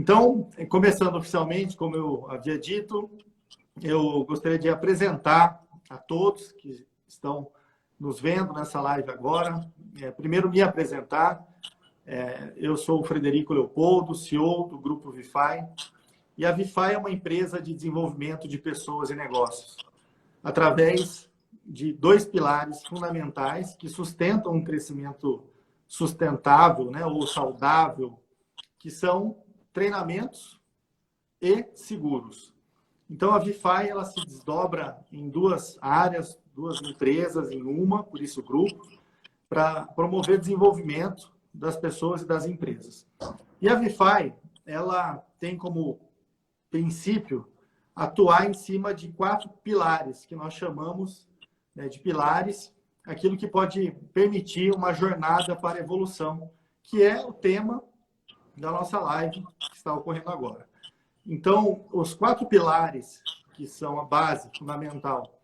Então, começando oficialmente, como eu havia dito, eu gostaria de apresentar a todos que estão nos vendo nessa live agora. Primeiro, me apresentar. Eu sou o Frederico Leopoldo, CEO do Grupo VIFAI. E a VIFAI é uma empresa de desenvolvimento de pessoas e negócios, através de dois pilares fundamentais que sustentam um crescimento sustentável, né, ou saudável, que são treinamentos e seguros. Então, a VIFAI ela se desdobra em duas áreas, duas empresas em uma, por isso o grupo, para promover desenvolvimento das pessoas e das empresas. E a VIFAI ela tem como princípio atuar em cima de 4 pilares, que nós chamamos, né, de pilares, aquilo que pode permitir uma jornada para a evolução, que é o tema da nossa live que está ocorrendo agora. Então, os 4 pilares, que são a base fundamental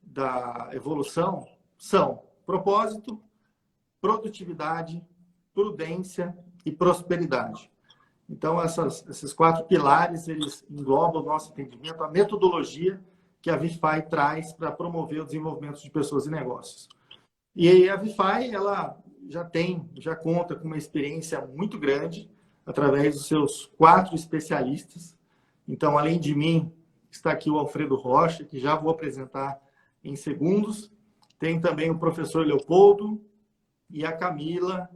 da evolução, são propósito, produtividade, prudência e prosperidade. Então, esses 4 pilares, eles englobam o nosso entendimento, a metodologia que a VIFAI traz para promover o desenvolvimento de pessoas e negócios. E a VIFAI, ela já conta com uma experiência muito grande, através dos seus 4 especialistas. Então, além de mim, está aqui o Alfredo Rocha, que já vou apresentar em segundos. Tem também o professor Leopoldo e a Camila,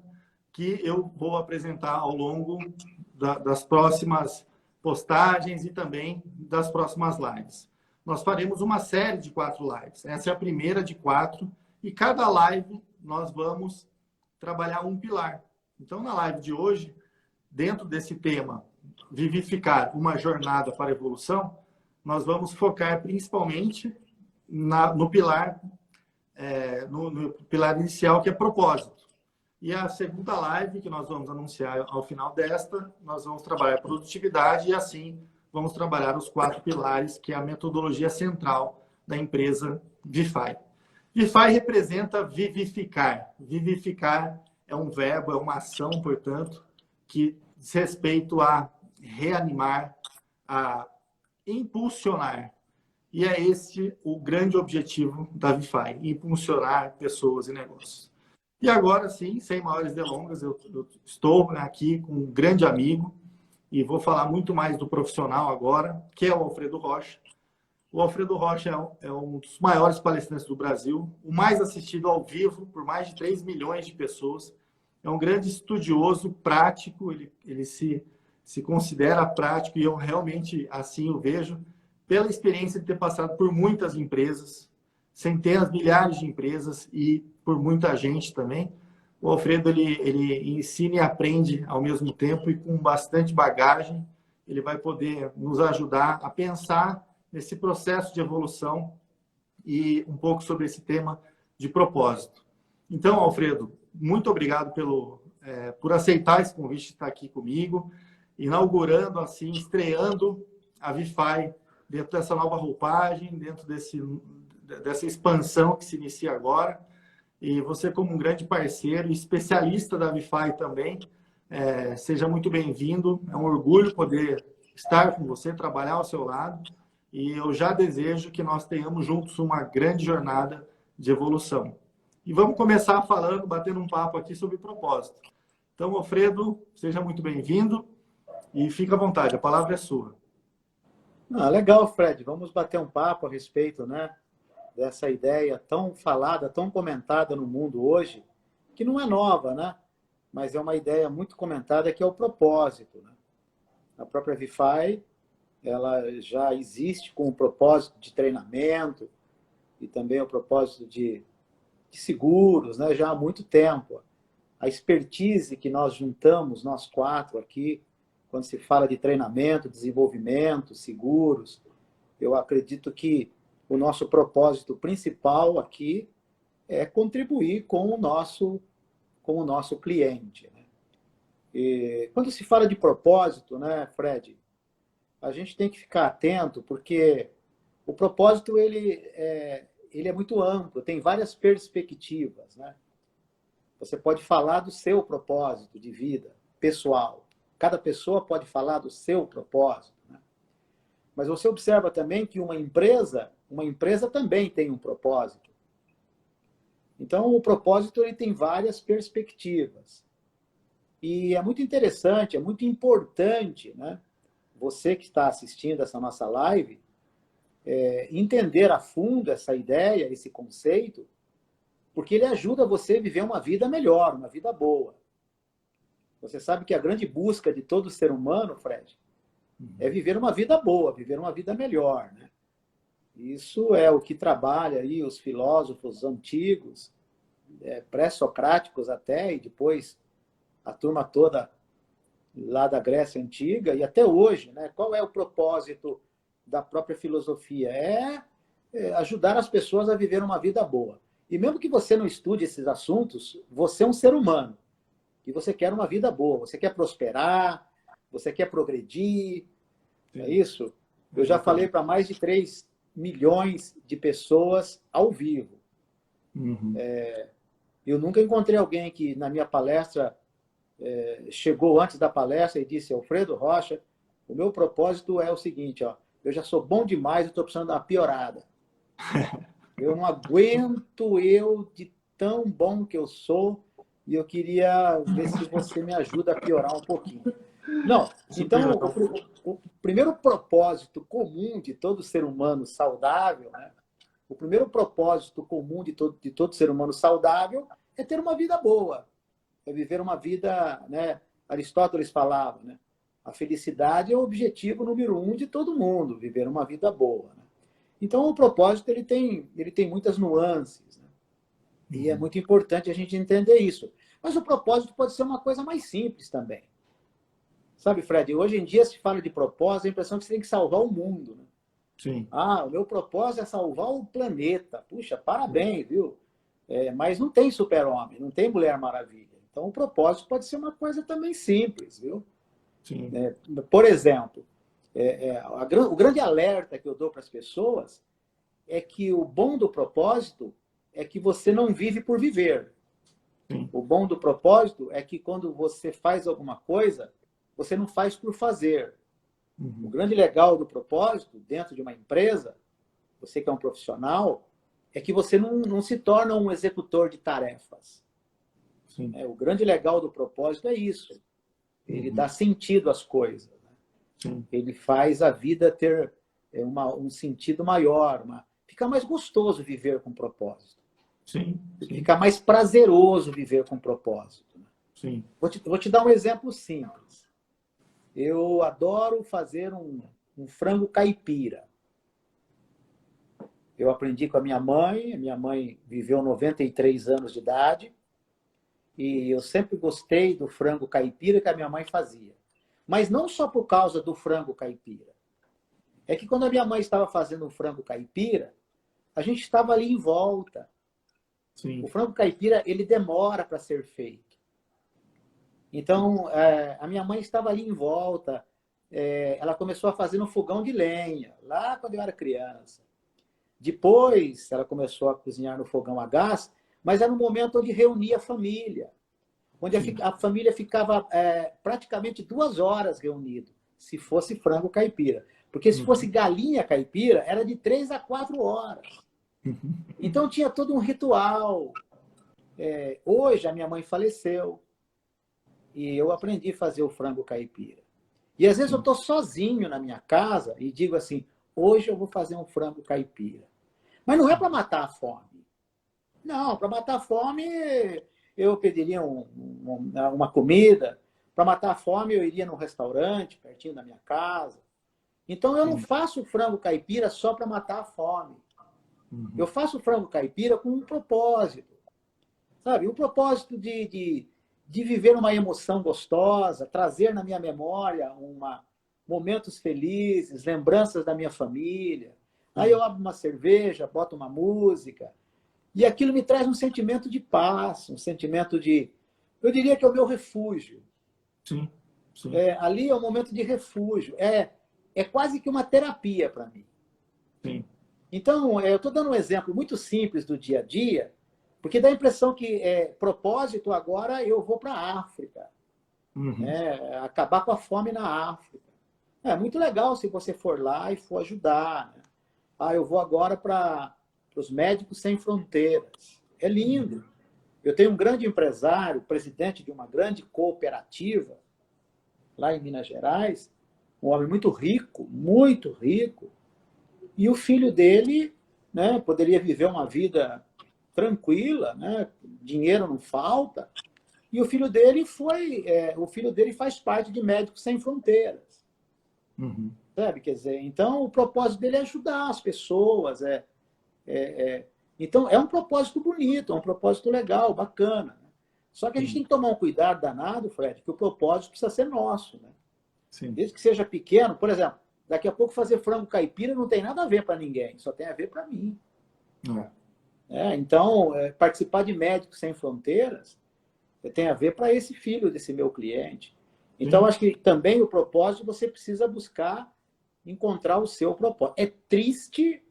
que eu vou apresentar ao longo das próximas postagens e também das próximas lives. Nós faremos uma série de 4 lives. Essa é a primeira de 4. E cada live nós vamos trabalhar um pilar. Então, na live de hoje, dentro desse tema, vivificar uma jornada para a evolução, nós vamos focar principalmente no pilar, no pilar inicial, que é propósito. E a segunda live, que nós vamos anunciar ao final desta, nós vamos trabalhar produtividade e, assim, vamos trabalhar os 4 pilares, que é a metodologia central da empresa VIFAI. VIFAI representa vivificar. Vivificar é um verbo, é uma ação, portanto, que diz respeito a reanimar, a impulsionar. E é esse o grande objetivo da VIFAI, impulsionar pessoas e negócios. E agora, sim, sem maiores delongas, eu estou aqui com um grande amigo e vou falar muito mais do profissional agora, que é o Alfredo Rocha. O Alfredo Rocha é um dos maiores palestrantes do Brasil, o mais assistido ao vivo por mais de 3 milhões de pessoas. É um grande estudioso, prático, ele se considera prático e eu realmente assim o vejo, pela experiência de ter passado por muitas empresas, centenas, milhares de empresas e por muita gente também. O Alfredo, ele ensina e aprende ao mesmo tempo e com bastante bagagem, ele vai poder nos ajudar a pensar nesse processo de evolução e um pouco sobre esse tema de propósito. Então, Alfredo, muito obrigado por aceitar esse convite de estar aqui comigo, inaugurando, assim, estreando a VIFAI dentro dessa nova roupagem, dentro dessa expansão que se inicia agora. E você, como um grande parceiro e especialista da VIFAI também, seja muito bem-vindo. É um orgulho poder estar com você, trabalhar ao seu lado. E eu já desejo que nós tenhamos juntos uma grande jornada de evolução. E vamos começar batendo um papo aqui sobre propósito. Então, Alfredo, seja muito bem-vindo e fique à vontade, a palavra é sua. Legal, Fred. Vamos bater um papo a respeito, né, dessa ideia tão falada, tão comentada no mundo hoje, que não é nova, né? Mas é uma ideia muito comentada, que é o propósito, né? A própria VIFAI, ela já existe com o propósito de treinamento e também o propósito de seguros, né? Já há muito tempo. A expertise que nós juntamos, nós 4 aqui, quando se fala de treinamento, desenvolvimento, seguros, eu acredito que o nosso propósito principal aqui é contribuir com o nosso cliente, né? E quando se fala de propósito, né, Fred, a gente tem que ficar atento, porque o propósito ele é muito amplo, tem várias perspectivas, né? Você pode falar do seu propósito de vida pessoal. cada pessoa pode falar do seu propósito, né? Mas você observa também que uma empresa também tem um propósito. Então, o propósito ele tem várias perspectivas. E é muito interessante, é muito importante, né? Você que está assistindo essa nossa live, entender a fundo essa ideia, esse conceito, porque ele ajuda você a viver uma vida melhor, uma vida boa. Você sabe que a grande busca de todo ser humano, Fred, é viver uma vida boa, viver uma vida melhor, né? Isso é o que trabalha aí os filósofos antigos, pré-socráticos até, e depois a turma toda lá da Grécia Antiga, e até hoje, né? Qual é o propósito da própria filosofia? Ajudar as pessoas a viver uma vida boa. E mesmo que você não estude esses assuntos, você é um ser humano, e você quer uma vida boa, você quer prosperar, você quer progredir, é isso? Eu já falei para mais de 3 milhões de pessoas ao vivo. Uhum. Eu nunca encontrei alguém que, na minha palestra, chegou antes da palestra e disse: Alfredo Rocha, o meu propósito é o seguinte, ó, eu já sou bom demais, eu estou precisando dar uma piorada. Eu não aguento eu de tão bom que eu sou e eu queria ver se você me ajuda a piorar um pouquinho. Não, então, o primeiro propósito comum de todo ser humano saudável, né? O primeiro propósito comum de todo ser humano saudável é ter uma vida boa, é viver uma vida, né? Aristóteles falava, né? A felicidade é o objetivo número 1 de todo mundo, viver uma vida boa, né? Então, o propósito ele tem muitas nuances, né? E é muito importante a gente entender isso. Mas o propósito pode ser uma coisa mais simples também. Sabe, Fred, hoje em dia se fala de propósito, a impressão que você tem que salvar o mundo, né? Sim. Ah, o meu propósito é salvar o planeta. Puxa, parabéns, viu? Mas não tem super-homem, não tem Mulher Maravilha. Então, o propósito pode ser uma coisa também simples, viu? Sim. Por exemplo, o grande alerta que eu dou para as pessoas é que o bom do propósito é que você não vive por viver. Sim. O bom do propósito é que quando você faz alguma coisa, você não faz por fazer. O grande legal do propósito, dentro de uma empresa, você que é um profissional, é que você não se torna um executor de tarefas. Sim. O grande legal do propósito é isso. Ele dá sentido às coisas, né? Sim. Ele faz a vida ter um sentido maior, fica mais gostoso viver com propósito. Sim. Fica mais prazeroso viver com propósito, né? Sim. Vou te dar um exemplo simples. Eu adoro fazer um frango caipira. Eu aprendi com a minha mãe viveu 93 anos de idade, e eu sempre gostei do frango caipira que a minha mãe fazia. Mas não só por causa do frango caipira. É que quando a minha mãe estava fazendo um frango caipira, a gente estava ali em volta. Sim. O frango caipira, ele demora para ser feito. Então, a minha mãe estava ali em volta. Ela começou a fazer no fogão de lenha, lá quando eu era criança. Depois, ela começou a cozinhar no fogão a gás, mas era um momento onde reunia a família, onde a família ficava praticamente 2 horas reunida, se fosse frango caipira. Porque se fosse galinha caipira, era de 3 a 4 horas. Então, tinha todo um ritual. Hoje, a minha mãe faleceu, e eu aprendi a fazer o frango caipira. E às vezes eu estou sozinho na minha casa e digo assim: hoje eu vou fazer um frango caipira. Mas não é para matar a fome. Não, para matar a fome eu pediria uma comida. Para matar a fome eu iria num restaurante pertinho da minha casa. Então eu não faço frango caipira só para matar a fome. Eu faço frango caipira com um propósito. Sabe? Um propósito de viver uma emoção gostosa, trazer na minha memória momentos felizes, lembranças da minha família. Aí eu abro uma cerveja, boto uma música, e aquilo me traz um sentimento de paz, um sentimento eu diria que é o meu refúgio. Sim. Sim. Ali é um momento de refúgio. É quase que uma terapia para mim. Sim. Então, eu estou dando um exemplo muito simples do dia a dia, porque dá a impressão que propósito agora eu vou para a África. Uhum. Acabar com a fome na África. É muito legal se você for lá e for ajudar, né? Ah, eu vou agora para os Médicos Sem Fronteiras. É lindo. Eu tenho um grande empresário, presidente de uma grande cooperativa lá em Minas Gerais, um homem muito rico, e o filho dele, né, poderia viver uma vida tranquila, né, dinheiro não falta, e o filho dele faz parte de Médicos Sem Fronteiras, Uhum. sabe? Quer dizer, então o propósito dele é ajudar as pessoas, então é um propósito bonito, é um propósito legal, bacana. Né? Só que a gente Sim. tem que tomar um cuidado danado, Fred, que o propósito precisa ser nosso, né? Sim. Desde que seja pequeno, por exemplo, daqui a pouco fazer frango caipira não tem nada a ver para ninguém, só tem a ver para mim. Então, participar de Médicos Sem Fronteiras tem a ver para esse filho desse meu cliente. Então, Sim. acho que também o propósito você precisa buscar encontrar o seu propósito. É triste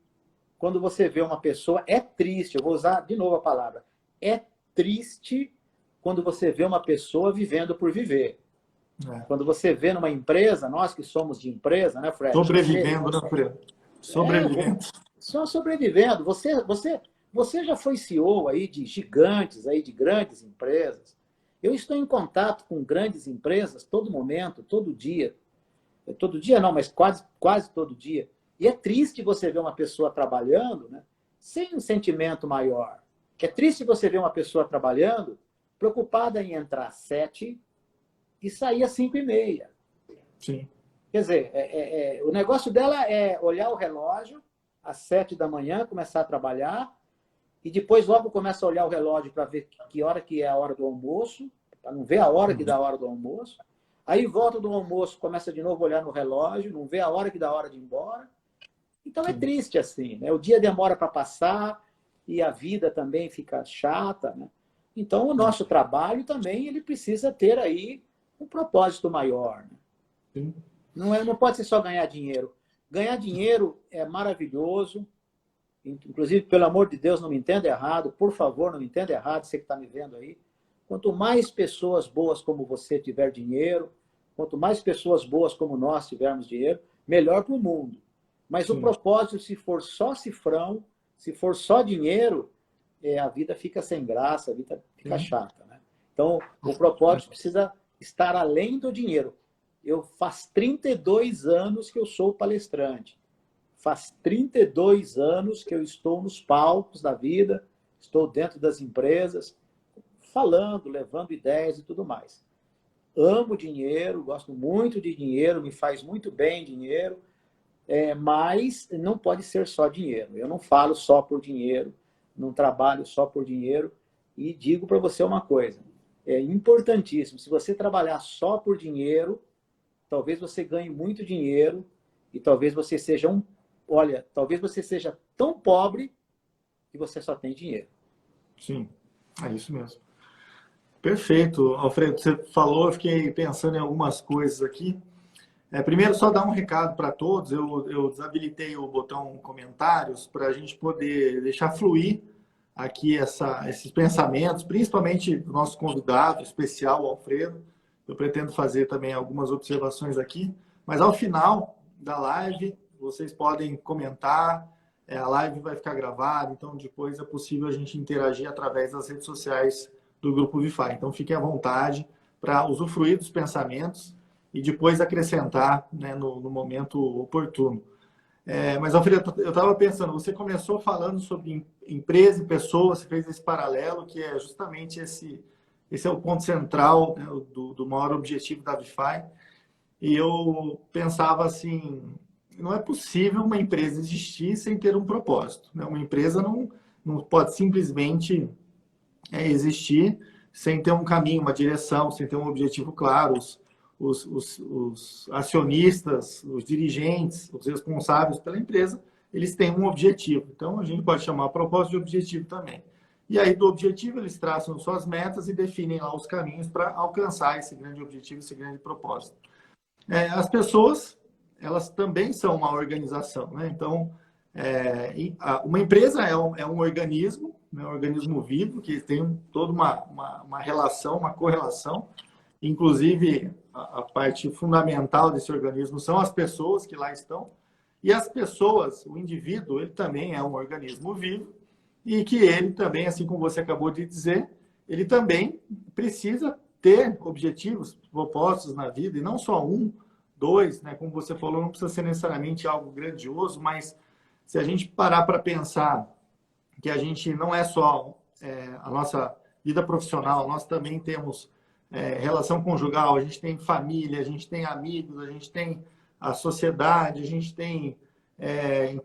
quando você vê uma pessoa, é triste, eu vou usar de novo a palavra, é triste quando você vê uma pessoa vivendo por viver. Quando você vê numa empresa, nós que somos de empresa, né, Fred? Sobrevivendo, né, Fredo? É, Sobrevivendo. só sobrevivendo. Você já foi CEO aí de gigantes, aí de grandes empresas. Eu estou em contato com grandes empresas todo momento, todo dia. Todo dia não, mas quase todo dia. E é triste você ver uma pessoa trabalhando, né, sem um sentimento maior. É triste você ver uma pessoa trabalhando preocupada em entrar às 7 e sair às 5:30. Sim. Quer dizer, o negócio dela é olhar o relógio às 7 da manhã, começar a trabalhar, e depois logo começa a olhar o relógio para ver que hora que é a hora do almoço, para não ver a hora que dá a hora do almoço. Aí volta do almoço, começa de novo a olhar no relógio, não vê a hora que dá a hora de ir embora. Então é Sim. triste assim, né? O dia demora para passar e a vida também fica chata, né? Então o nosso trabalho também ele precisa ter aí um propósito maior, né? Sim. Não pode ser só ganhar dinheiro. Ganhar dinheiro é maravilhoso. Inclusive, pelo amor de Deus, não me entenda errado. Por favor, não me entenda errado, você que está me vendo aí. Quanto mais pessoas boas como você tiver dinheiro, quanto mais pessoas boas como nós tivermos dinheiro, melhor para o mundo. Mas o Sim. propósito, se for só cifrão, se for só dinheiro, a vida fica sem graça, a vida fica Sim. chata. Né? Então, o propósito precisa estar além do dinheiro. Faz 32 anos que eu sou palestrante. Faz 32 anos que eu estou nos palcos da vida, estou dentro das empresas, falando, levando ideias e tudo mais. Amo dinheiro, gosto muito de dinheiro, me faz muito bem dinheiro, mas não pode ser só dinheiro. Eu não falo só por dinheiro, não trabalho só por dinheiro, e digo para você uma coisa, é importantíssimo, se você trabalhar só por dinheiro, talvez você ganhe muito dinheiro e talvez você seja talvez você seja tão pobre que você só tem dinheiro. Sim. É isso mesmo. Perfeito, Alfredo. Você falou, eu fiquei pensando em algumas coisas aqui. Primeiro, só dar um recado para todos. Eu desabilitei o botão comentários para a gente poder deixar fluir aqui esses pensamentos, principalmente do nosso convidado especial, o Alfredo. Eu pretendo fazer também algumas observações aqui, mas ao final da live, vocês podem comentar. A live vai ficar gravada, então depois é possível a gente interagir através das redes sociais do Grupo Vify. Então, fiquem à vontade para usufruir dos pensamentos e depois acrescentar, né, no momento oportuno. Mas, Alfredo, eu estava pensando, você começou falando sobre empresa e pessoa, você fez esse paralelo, que é justamente esse é o ponto central, né, do maior objetivo da Vify. E eu pensava assim, não é possível uma empresa existir sem ter um propósito. Né? Uma empresa não pode simplesmente existir sem ter um caminho, uma direção, sem ter um objetivo claro. Os acionistas, os dirigentes, os responsáveis pela empresa, eles têm um objetivo. Então, a gente pode chamar propósito de objetivo também. E aí, do objetivo, eles traçam suas metas e definem lá os caminhos para alcançar esse grande objetivo, esse grande propósito. As pessoas, elas também são uma organização, né? Então, uma empresa é um organismo, né? Um organismo vivo, que tem toda uma relação, uma correlação. Inclusive, a parte fundamental desse organismo são as pessoas que lá estão. E as pessoas, o indivíduo, ele também é um organismo vivo e que ele também, assim como você acabou de dizer, ele também precisa ter objetivos, propósitos na vida, e não só um, dois, né? Como você falou, não precisa ser necessariamente algo grandioso, mas se a gente parar para pensar que a gente não é só a nossa vida profissional, nós também temos relação conjugal, a gente tem família, a gente tem amigos, a gente tem a sociedade, a gente tem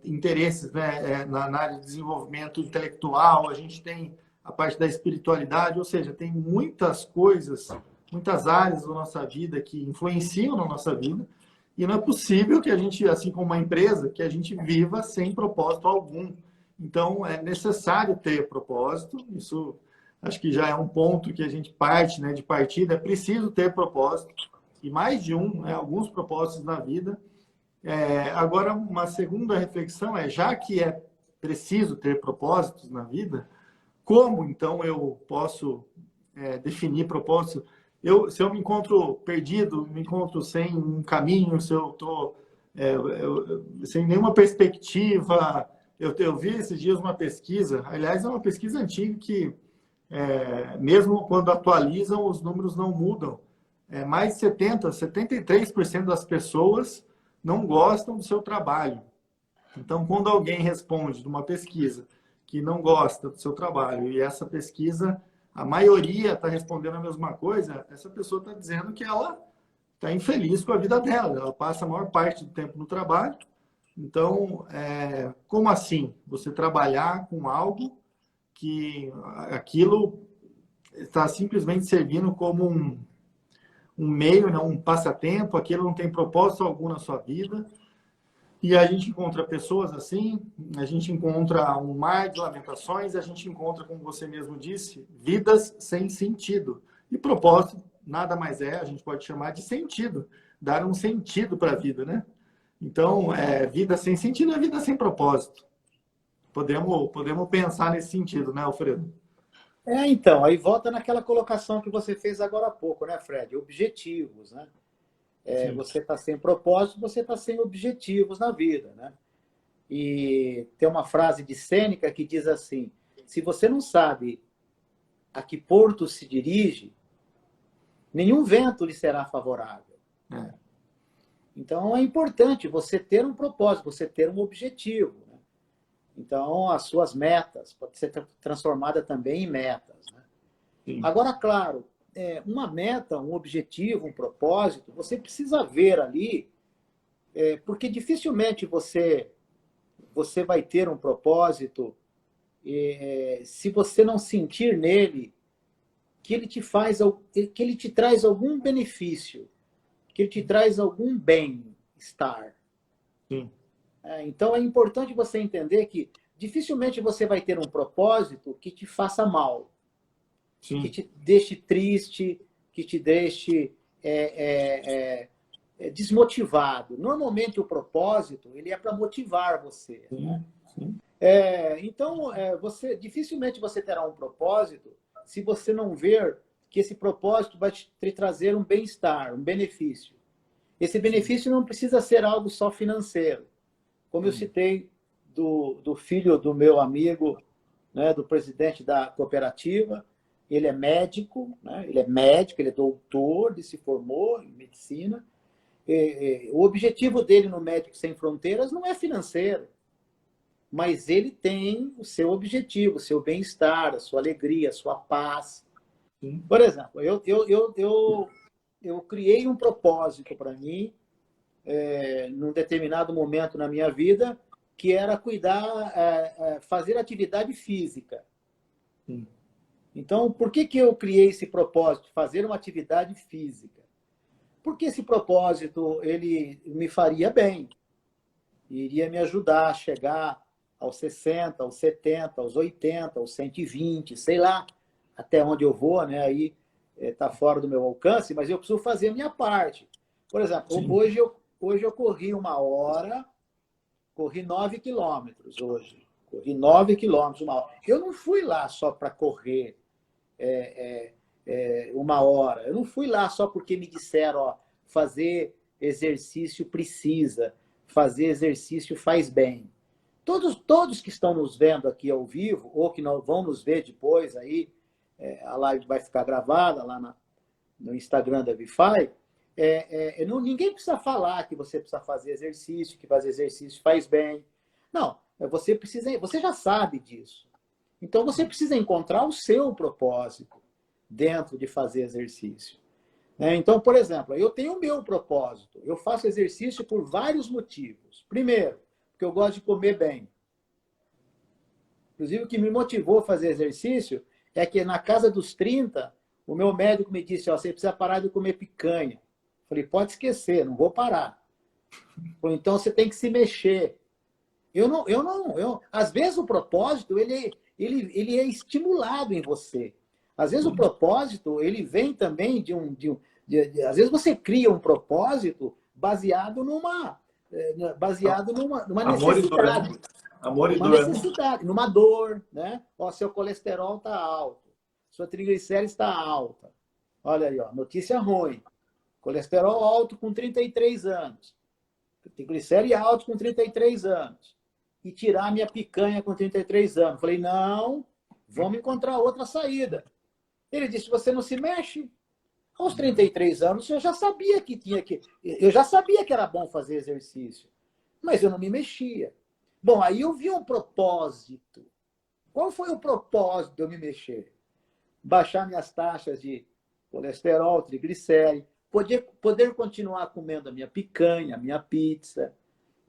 interesses, né, na área de desenvolvimento intelectual, a gente tem a parte da espiritualidade, ou seja, tem muitas coisas, muitas áreas da nossa vida que influenciam na nossa vida, e não é possível que a gente, assim como uma empresa, que a gente viva sem propósito algum. Então, é necessário ter propósito, isso acho que já é um ponto que a gente parte, né, de partida, é preciso ter propósito, e mais de um, né, alguns propósitos na vida. Agora, uma segunda reflexão já que é preciso ter propósitos na vida, como, então, eu posso definir propósito? Se eu me encontro perdido, me encontro sem um caminho, se eu estou sem nenhuma perspectiva. Eu vi esses dias uma pesquisa, aliás, é uma pesquisa antiga que, mesmo quando atualizam, os números não mudam. Mais de 73% das pessoas não gostam do seu trabalho. Então, quando alguém responde de uma pesquisa que não gosta do seu trabalho e essa pesquisa, a maioria está respondendo a mesma coisa, essa pessoa está dizendo que ela está infeliz com a vida dela, ela passa a maior parte do tempo no trabalho. Então, como assim? Você trabalhar com algo que aquilo está simplesmente servindo como um meio, né, um passatempo, aquilo não tem propósito algum na sua vida. E a gente encontra pessoas assim, a gente encontra um mar de lamentações, a gente encontra, como você mesmo disse, vidas sem sentido. E propósito nada mais a gente pode chamar de sentido, dar um sentido para a vida, né? Então, vida sem sentido é vida sem propósito. Podemos pensar nesse sentido, né, Alfredo? Então, aí volta naquela colocação que você fez agora há pouco, né, Fred? Objetivos, né? Você está sem propósito, você está sem objetivos na vida, né? E tem uma frase de Sêneca que diz assim: se você não sabe a que porto se dirige, nenhum vento lhe será favorável. Então, é importante você ter um propósito, você ter um objetivo, né? Então, as suas metas podem ser transformadas também em metas, né? Agora, claro, uma meta, um objetivo, um propósito, você precisa ver ali, porque dificilmente você vai ter um propósito se você não sentir nele que ele que ele te traz algum benefício, que ele te traz algum bem-estar. Então, é importante você entender que dificilmente você vai ter um propósito que te faça mal, que te deixe triste, que te deixe desmotivado. Normalmente, o propósito ele é para motivar você. Né? Então, dificilmente você terá um propósito se você não ver que esse propósito vai te trazer um bem-estar, um benefício. Esse benefício não precisa ser algo só financeiro. Como eu citei do filho do meu amigo, né, do presidente da cooperativa, ele é médico, né? Ele é doutor, ele se formou em medicina. O objetivo dele no Médicos Sem Fronteiras não é financeiro, mas ele tem o seu objetivo, o seu bem-estar, a sua alegria, a sua paz. Por exemplo, eu criei um propósito para mim, num determinado momento na minha vida, que era fazer atividade física. Então, por que eu criei esse propósito? Fazer uma atividade física. Porque esse propósito ele me faria bem. Iria me ajudar a chegar aos 60, aos 70, aos 80, aos 120, sei lá, até onde eu vou, né? Aí está fora do meu alcance, mas eu preciso fazer a minha parte. Por exemplo, hoje eu corri 1 hora, corri 9 quilômetros hoje. Corri 9 quilômetros 1 hora. Eu não fui lá só para correr. 1 hora. Eu não fui lá só porque me disseram, ó, fazer exercício precisa, fazer exercício faz bem. Todos que estão nos vendo aqui ao vivo, ou que não vão nos ver depois aí, a live vai ficar gravada lá no Instagram da Vify, ninguém precisa falar que você precisa fazer exercício, que fazer exercício faz bem. Não, você já sabe disso. Então você precisa encontrar o seu propósito dentro de fazer exercício. Então, por exemplo, eu tenho o meu propósito. Eu faço exercício por vários motivos. Primeiro, porque eu gosto de comer bem. Inclusive, o que me motivou a fazer exercício é que na casa dos 30, o meu médico me disse, ó, você precisa parar de comer picanha. Falei, pode esquecer, não vou parar. Falei, então você tem que se mexer. Às vezes o propósito, ele é estimulado em você. Às vezes o propósito, ele vem também às vezes você cria um propósito baseado numa necessidade. Amor e uma dor. necessidade, numa dor, né? Ó, seu colesterol está alto, sua triglicéride está alta. Olha aí, ó, notícia ruim. Colesterol alto com 33 anos. Triglicéride alto com 33 anos. E tirar minha picanha com 33 anos. Falei, não, vamos encontrar outra saída. Ele disse, você não se mexe? Aos 33 anos, eu já sabia eu já sabia que era bom fazer exercício, mas eu não me mexia. Bom, aí eu vi um propósito. Qual foi o propósito de eu me mexer? Baixar minhas taxas de colesterol, triglicéride, poder continuar comendo a minha picanha, a minha pizza.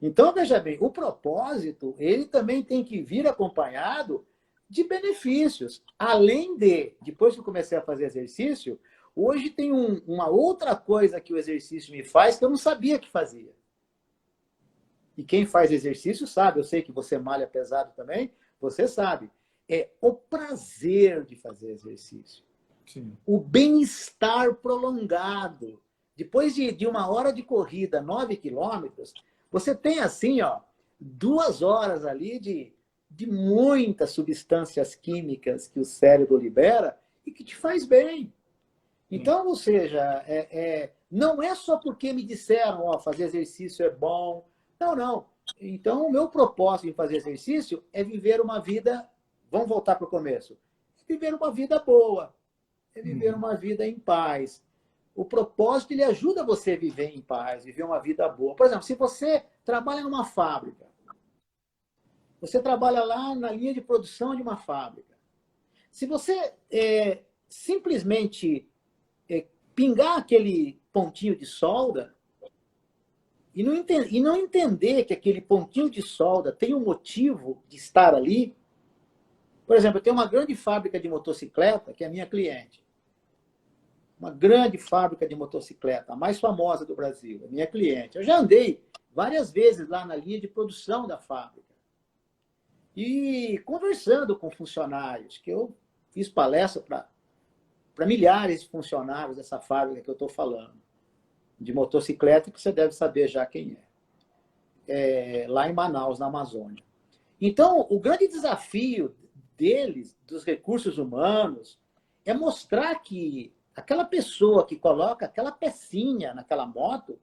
Então, veja bem, o propósito, ele também tem que vir acompanhado de benefícios. Além depois que eu comecei a fazer exercício, hoje tem uma outra coisa que o exercício me faz que eu não sabia que fazia. E quem faz exercício sabe, eu sei que você malha pesado também, você sabe. É o prazer de fazer exercício. Sim. O bem-estar prolongado. Depois de 1 hora de corrida, 9 quilômetros, você tem assim, ó, 2 horas ali de muitas substâncias químicas que o cérebro libera e que te faz bem. Então, ou seja, não é só porque me disseram, ó, fazer exercício é bom. Não. Então, o meu propósito em fazer exercício é viver uma vida... Vamos voltar para o começo. Viver uma vida boa. É viver uma vida em paz. O propósito, ele ajuda você a viver em paz, viver uma vida boa. Por exemplo, se você trabalha numa fábrica, você trabalha lá na linha de produção de uma fábrica. Se você simplesmente pingar aquele pontinho de solda e não entender que aquele pontinho de solda tem um motivo de estar ali. Por exemplo, eu tenho uma grande fábrica de motocicleta, que é a minha cliente. Uma grande fábrica de motocicleta, a mais famosa do Brasil, é minha cliente. Eu já andei várias vezes lá na linha de produção da fábrica. E conversando com funcionários, que eu fiz palestra para milhares de funcionários dessa fábrica que eu estou falando, de motocicleta, que você deve saber já quem é. Lá em Manaus, na Amazônia. Então, o grande desafio deles, dos recursos humanos, é mostrar que aquela pessoa que coloca aquela pecinha naquela moto,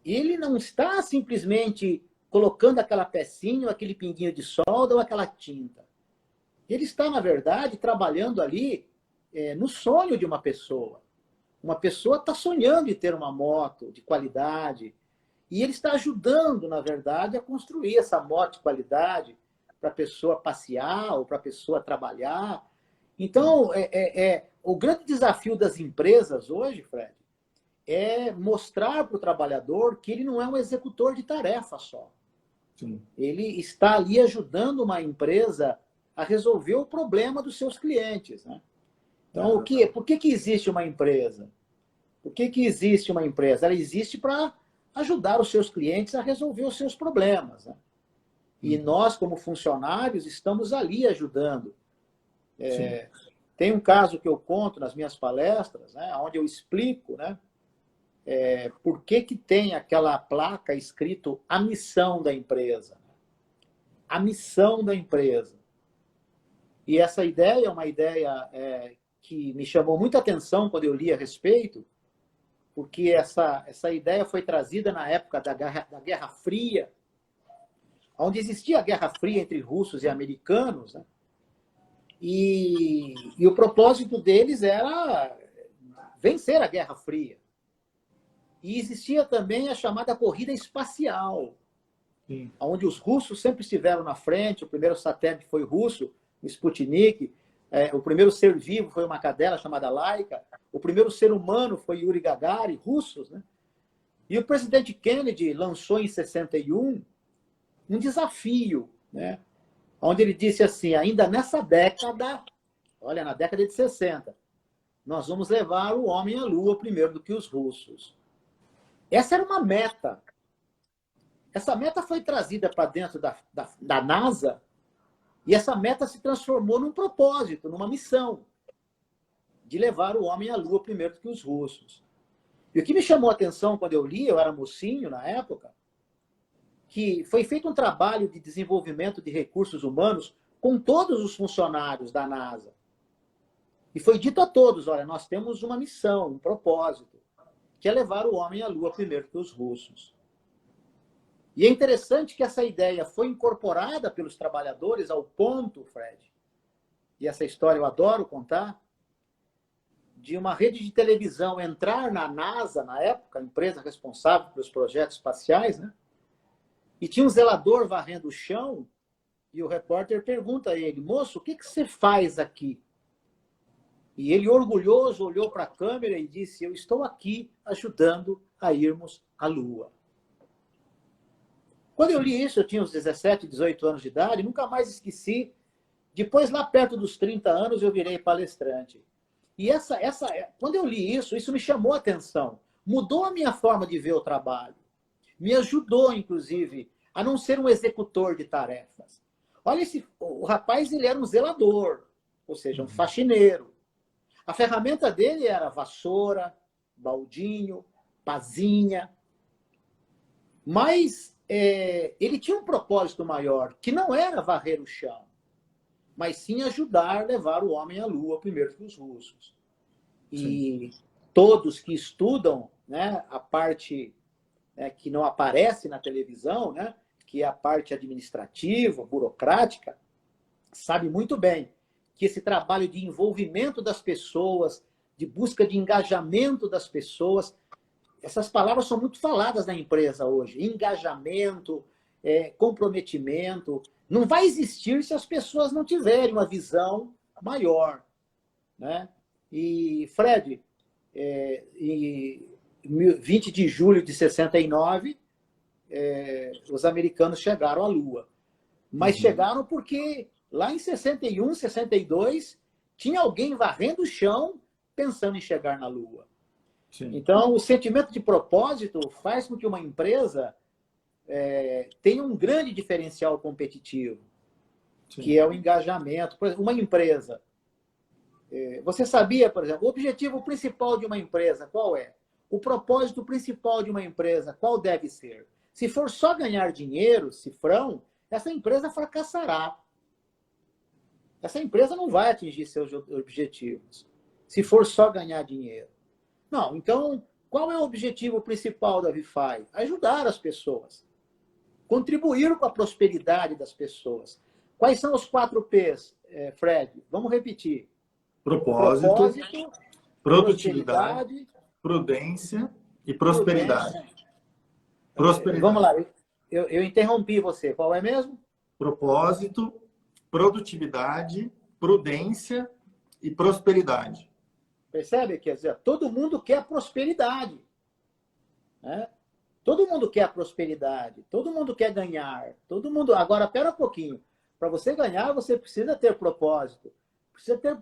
ele não está simplesmente colocando aquela pecinha, ou aquele pinguinho de solda, ou aquela tinta. Ele está, na verdade, trabalhando ali no sonho de uma pessoa. Uma pessoa está sonhando em ter uma moto de qualidade, e ele está ajudando, na verdade, a construir essa moto de qualidade para a pessoa passear ou para a pessoa trabalhar. Então, o grande desafio das empresas hoje, Fred, é mostrar para o trabalhador que ele não é um executor de tarefa só. Sim. Ele está ali ajudando uma empresa a resolver o problema dos seus clientes, né? Então, por que existe uma empresa? Por que existe uma empresa? Ela existe para ajudar os seus clientes a resolver os seus problemas, né? E nós, como funcionários, estamos ali ajudando. Tem um caso que eu conto nas minhas palestras, né, onde eu explico, né, por que tem aquela placa escrito a missão da empresa. A missão da empresa. E essa ideia é uma ideia que me chamou muita atenção quando eu li a respeito, porque essa ideia foi trazida na época da Guerra Fria, onde existia a Guerra Fria entre russos e americanos, né? E o propósito deles era vencer a Guerra Fria. E existia também a chamada corrida espacial, sim, onde os russos sempre estiveram na frente. O primeiro satélite foi russo, o Sputnik. O primeiro ser vivo foi uma cadela chamada Laika. O primeiro ser humano foi Yuri Gagarin, russos, né? E o presidente Kennedy lançou em 61 um desafio, né? Onde ele disse assim, ainda nessa década, olha, na década de 60, nós vamos levar o homem à Lua primeiro do que os russos. Essa era uma meta. Essa meta foi trazida para dentro da NASA e essa meta se transformou num propósito, numa missão de levar o homem à Lua primeiro do que os russos. E o que me chamou a atenção quando eu li, eu era mocinho na época, que foi feito um trabalho de desenvolvimento de recursos humanos com todos os funcionários da NASA. E foi dito a todos, olha, nós temos uma missão, um propósito, que é levar o homem à Lua primeiro que os russos. E é interessante que essa ideia foi incorporada pelos trabalhadores ao ponto, Fred, e essa história eu adoro contar, de uma rede de televisão entrar na NASA, na época, a empresa responsável pelos projetos espaciais, né? E tinha um zelador varrendo o chão, e o repórter pergunta a ele, moço, o que você faz aqui? E ele, orgulhoso, olhou para a câmera e disse, eu estou aqui ajudando a irmos à Lua. Quando eu li isso, eu tinha uns 17, 18 anos de idade, nunca mais esqueci. Depois, lá perto dos 30 anos, eu virei palestrante. E quando eu li isso, isso me chamou a atenção. Mudou a minha forma de ver o trabalho. Me ajudou, inclusive, a não ser um executor de tarefas. Olha, o rapaz, ele era um zelador, ou seja, um faxineiro. A ferramenta dele era vassoura, baldinho, pazinha. Mas ele tinha um propósito maior, que não era varrer o chão, mas sim ajudar a levar o homem à Lua primeiro que os russos. E sim, todos que estudam, né, a parte que não aparece na televisão, né, que é a parte administrativa, burocrática, sabe muito bem que esse trabalho de envolvimento das pessoas, de busca de engajamento das pessoas, essas palavras são muito faladas na empresa hoje. Engajamento, comprometimento. Não vai existir se as pessoas não tiverem uma visão maior, né? E, Fred, em 20 de julho de 69, os americanos chegaram à Lua. Mas chegaram porque lá em 61, 62, tinha alguém varrendo o chão pensando em chegar na Lua. Sim. Então, o sentimento de propósito faz com que uma empresa tenha um grande diferencial competitivo, sim, que é o engajamento. Por exemplo, uma empresa, você sabia, por exemplo, o objetivo principal de uma empresa, qual é? O propósito principal de uma empresa, qual deve ser? Se for só ganhar dinheiro, cifrão, essa empresa fracassará. Essa empresa não vai atingir seus objetivos, se for só ganhar dinheiro. Não, então, qual é o objetivo principal da Vify? Ajudar as pessoas. Contribuir com a prosperidade das pessoas. Quais são os 4 P's, Fred? Vamos repetir. Propósito, produtividade, prudência e prosperidade. Prosperidade. Vamos lá, eu interrompi você. Qual é mesmo? Propósito, produtividade, prudência e prosperidade. Percebe? Quer dizer, todo mundo quer prosperidade. Né? Todo mundo quer prosperidade. Todo mundo quer ganhar. Todo mundo... Agora, pera um pouquinho. Para você ganhar, você precisa ter propósito. Precisa ter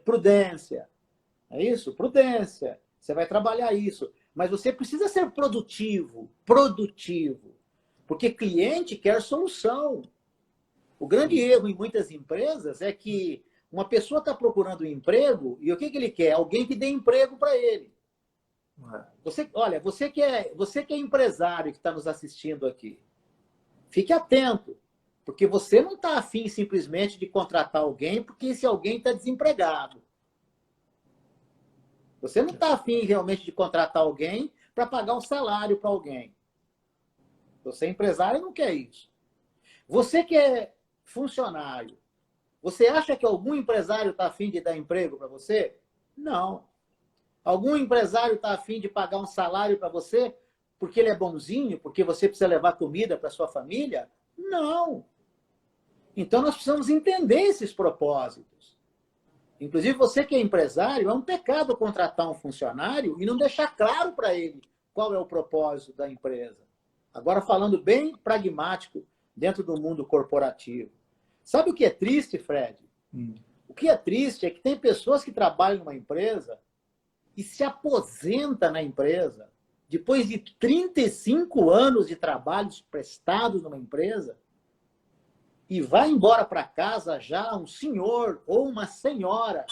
prudência. É isso? Prudência. Você vai trabalhar isso. Mas você precisa ser produtivo. Produtivo. Porque cliente quer solução. O grande erro em muitas empresas é que uma pessoa está procurando um emprego e o que ele quer? Alguém que dê emprego para ele. Olha, você que é empresário que está nos assistindo aqui, fique atento, porque você não está afim simplesmente de contratar alguém porque esse alguém está desempregado. Você não está afim realmente de contratar alguém para pagar um salário para alguém. Você é empresário e não quer isso. Você que é funcionário, você acha que algum empresário está afim de dar emprego para você? Não. Algum empresário está afim de pagar um salário para você porque ele é bonzinho, porque você precisa levar comida para sua família? Não. Então nós precisamos entender esses propósitos. Inclusive, você que é empresário, é um pecado contratar um funcionário e não deixar claro para ele qual é o propósito da empresa. Agora, falando bem pragmático dentro do mundo corporativo. Sabe o que é triste, Fred? O que é triste é que tem pessoas que trabalham numa empresa e se aposenta na empresa depois de 35 anos de trabalhos prestados numa empresa e vai embora para casa já um senhor ou uma senhora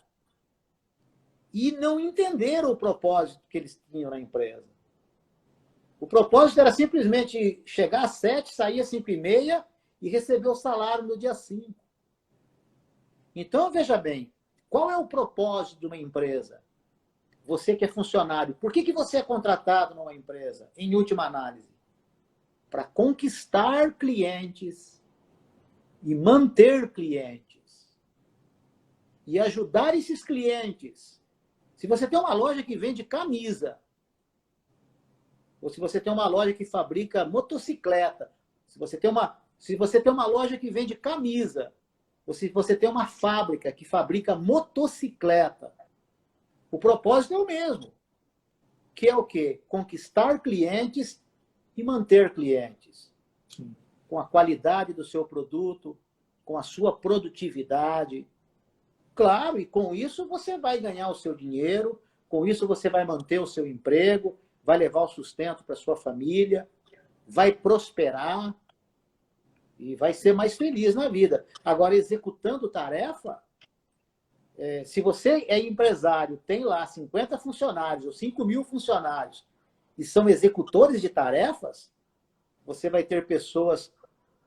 e não entenderam o propósito que eles tinham na empresa. O propósito era simplesmente chegar às 7, sair às 5h30 e receber o salário no dia 5. Então, veja bem, qual é o propósito de uma empresa? Você que é funcionário, por que você é contratado numa empresa, em última análise? Para conquistar clientes e manter clientes. E ajudar esses clientes. Se você tem uma loja que vende camisa, ou se você tem uma loja que fabrica motocicleta, se você tem uma loja que vende camisa, ou se você tem uma fábrica que fabrica motocicleta, o propósito é o mesmo. Que é o quê? Conquistar clientes e manter clientes. Sim. Com a qualidade do seu produto, com a sua produtividade. Claro, e com isso você vai ganhar o seu dinheiro, com isso você vai manter o seu emprego, vai levar o sustento para sua família, vai prosperar e vai ser mais feliz na vida. Agora, executando tarefa, se você é empresário, tem lá 50 funcionários ou 5.000 funcionários e são executores de tarefas, você vai ter pessoas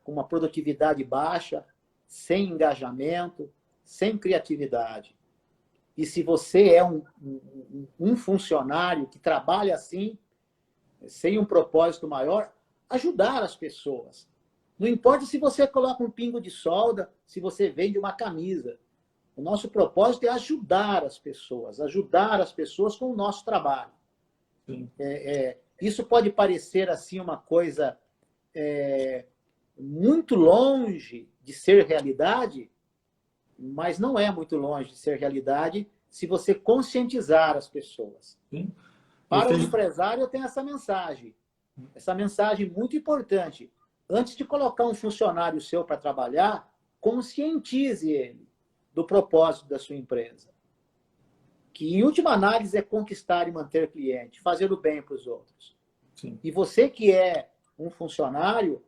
com uma produtividade baixa, sem engajamento, sem criatividade. E se você é um funcionário que trabalha assim, sem um propósito maior, ajudar as pessoas. Não importa se você coloca um pingo de solda, se você vende uma camisa. O nosso propósito é ajudar as pessoas com o nosso trabalho. Isso pode parecer assim uma coisa muito longe de ser realidade, mas não é muito longe de ser realidade se você conscientizar as pessoas. Sim. Para o empresário, eu tenho essa mensagem muito importante. Antes de colocar um funcionário seu para trabalhar, conscientize ele do propósito da sua empresa. Que, em última análise, é conquistar e manter cliente, fazer o bem para os outros. Sim. E você que é um funcionário,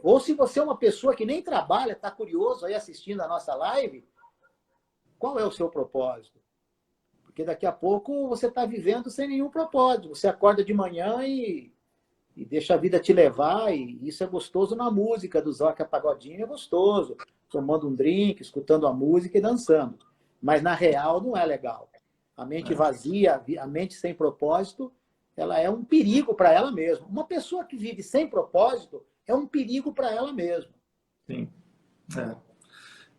ou se você é uma pessoa que nem trabalha, está curioso aí assistindo a nossa live, qual é o seu propósito? Porque daqui a pouco você está vivendo sem nenhum propósito. Você acorda de manhã e deixa a vida te levar, e isso é gostoso na música do Zeca Pagodinho, é gostoso. Tomando um drink, escutando a música e dançando. Mas, na real, não é legal. A mente vazia, a mente sem propósito, ela é um perigo para ela mesma. Uma pessoa que vive sem propósito é um perigo para ela mesma. Sim.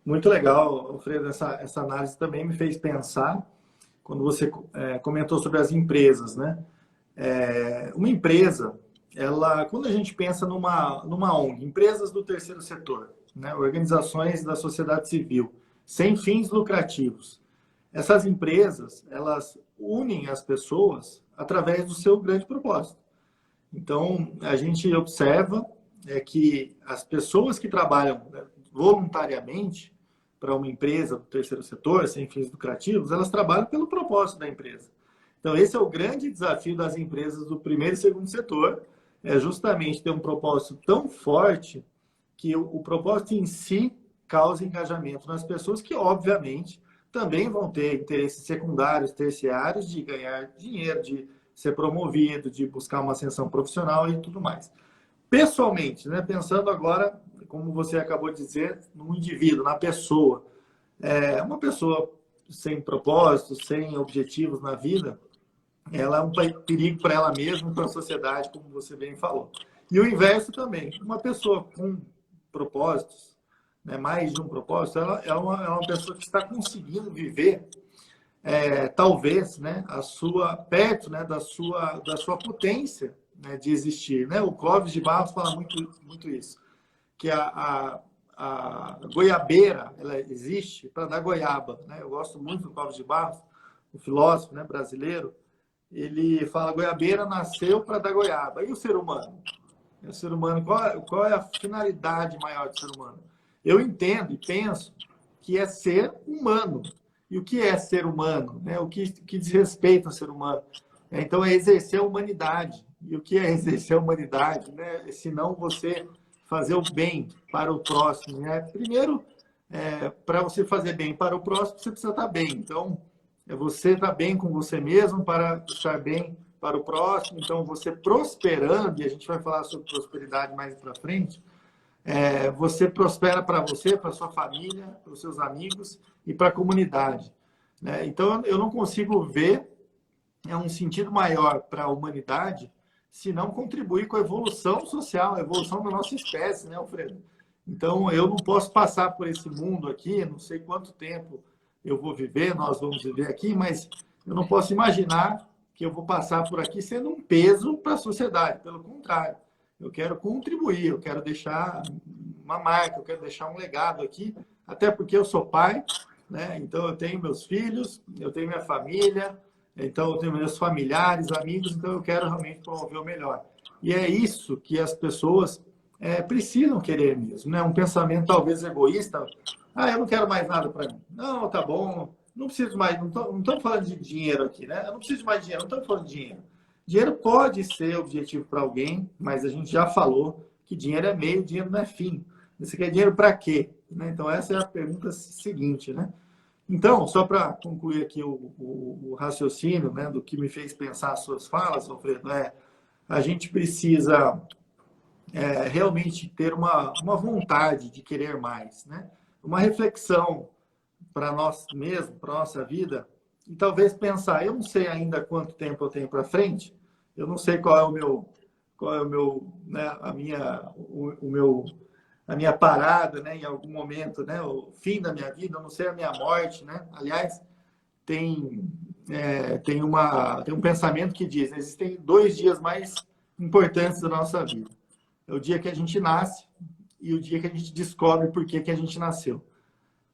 Muito legal, Alfredo. Essa análise também me fez pensar, quando você comentou sobre as empresas, né? Uma empresa, quando a gente pensa numa ONG, empresas do terceiro setor, né? Organizações da sociedade civil, sem fins lucrativos. Essas empresas, elas unem as pessoas através do seu grande propósito. Então, a gente observa que as pessoas que trabalham voluntariamente para uma empresa do terceiro setor, sem fins lucrativos, elas trabalham pelo propósito da empresa. Então, esse é o grande desafio das empresas do primeiro e segundo setor, é justamente ter um propósito tão forte que o propósito em si causa engajamento nas pessoas que, obviamente, também vão ter interesses secundários, terciários, de ganhar dinheiro, de ser promovido, de buscar uma ascensão profissional e tudo mais. Pessoalmente, né, pensando agora, como você acabou de dizer, no indivíduo, na pessoa. Uma pessoa sem propósito, sem objetivos na vida, ela é um perigo para ela mesma e para a sociedade, como você bem falou. E o inverso também. Uma pessoa com propósitos, né, mais de um propósito, ela é uma pessoa que está conseguindo viver, talvez, né, perto, né, da sua potência, né, de existir. Né? O Clóvis de Barros fala muito isso, que a goiabeira ela existe para dar goiaba. Né? Eu gosto muito do Clóvis de Barros, o filósofo, né, brasileiro. Ele fala, goiabeira nasceu para dar goiaba. E o ser humano? O ser humano, qual é a finalidade maior do ser humano? Eu entendo e penso que é ser humano. E o que é ser humano? Né? O que diz respeito ao ser humano? Então, é exercer a humanidade. E o que é exercer a humanidade? Né? Se não você fazer o bem para o próximo. Né? Primeiro, para você fazer bem para o próximo, você precisa estar bem. Então, você estar bem com você mesmo para estar bem para o próximo. Então, você prosperando, e a gente vai falar sobre prosperidade mais para frente, você prospera para você, para sua família, para os seus amigos e para a comunidade. Né? Então, eu não consigo ver um sentido maior para a humanidade se não contribuir com a evolução social, a evolução da nossa espécie, né, Alfredo? Então, eu não posso passar por esse mundo aqui, não sei quanto tempo eu vou viver, nós vamos viver aqui, mas eu não posso imaginar que eu vou passar por aqui sendo um peso para a sociedade. Pelo contrário, eu quero contribuir, eu quero deixar uma marca, eu quero deixar um legado aqui, até porque eu sou pai, né? Então eu tenho meus filhos, eu tenho minha família, então eu tenho meus familiares, amigos, então eu quero realmente promover o melhor. E é isso que as pessoas precisam querer mesmo, né? Um pensamento talvez egoísta. Ah, eu não quero mais nada para mim. Não, tá bom, não preciso mais, não estamos falando de dinheiro aqui, né? Eu não preciso mais de dinheiro, não estamos falando de dinheiro. Dinheiro pode ser objetivo para alguém, mas a gente já falou que dinheiro é meio, dinheiro não é fim. Você quer dinheiro para quê? Né? Então, essa é a pergunta seguinte, né? Então, só para concluir aqui o raciocínio, né, do que me fez pensar as suas falas, Alfredo, a gente precisa realmente ter uma vontade de querer mais, né? Uma reflexão para nós mesmos, para a nossa vida, e talvez pensar, eu não sei ainda quanto tempo eu tenho para frente, eu não sei qual é o meu, né, a minha parada, né, em algum momento, né, o fim da minha vida, eu não sei a minha morte, né? Aliás, tem um pensamento que diz, existem 2 dias mais importantes da nossa vida. É o dia que a gente nasce e o dia que a gente descobre por que a gente nasceu.